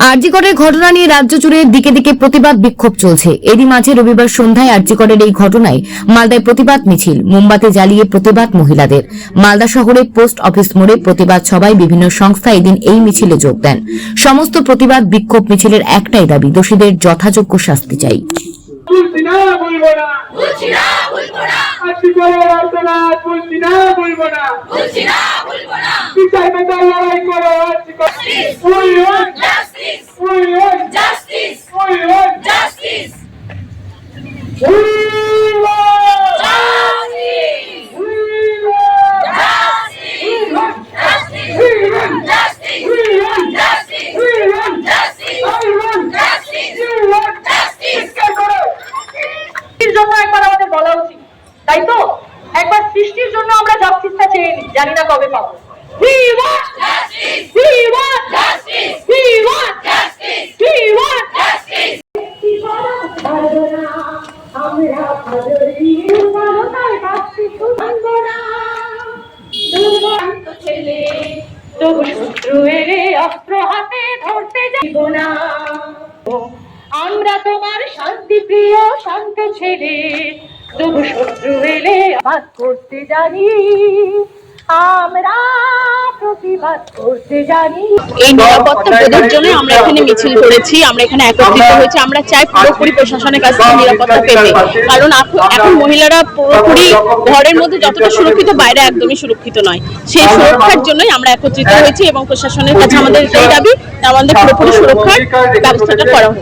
আরজিকরের ঘটনা নিয়ে রাজ্য জুড়ে দিকে দিকে প্রতিবাদ বিক্ষোভ চলছে। এরই মাঝে রবিবার সন্ধ্যায় আরজিকরের এই ঘটনায় মালদায় প্রতিবাদ মিছিল, মোমবাতি জ্বালিয়ে প্রতিবাদ মহিলাদের। মালদা শহরে পোস্ট অফিস মোড়ে প্রতিবাদ সভায় বিভিন্ন সংস্থা এদিন এই মিছিলে যোগ দেন। সমস্ত প্রতিবাদ বিক্ষোভ মিছিলের একটাই দাবি, দোষীদের যথাযোগ্য শাস্তি চাই। তাই তো একবার সৃষ্টির জন্য আমরা জাস্টিসটা চেয়ে নিই, জানি না কবে পাবো। We want justice! We want justice! We want justice! We want justice! আমরা ভাদরি মানবতার কাছে শুনব না, দুর্দান্ত ছেলে তবু শত্রু এলে অস্ত্র হাতে ধরতে যাইব না। আমরা তোমার শান্তি প্রিয় শান্ত ছেলে, তবু শত্রু এলে আঘাত করতে জানি, আমরা প্রতিবাদ করতে জানি। এই নিরাপত্তা বোধের জন্য আমরা এখানে মিছিল করেছি, আমরা এখানে একত্রিত হয়েছি। আমরা চাই পুরোপুরি প্রশাসনের কাছ থেকে নিরাপত্তা পেতে, কারণ এখন মহিলারা পুরোপুরি ঘরের মধ্যে যতটা সুরক্ষিত, বাইরে একদমই সুরক্ষিত নয়। সেই সুরক্ষার জন্যই আমরা একত্রিত হয়েছি এবং প্রশাসনের কাছে আমাদের এই দাবি, আমাদের পুরোপুরি সুরক্ষার ব্যবস্থাটা করা হোক।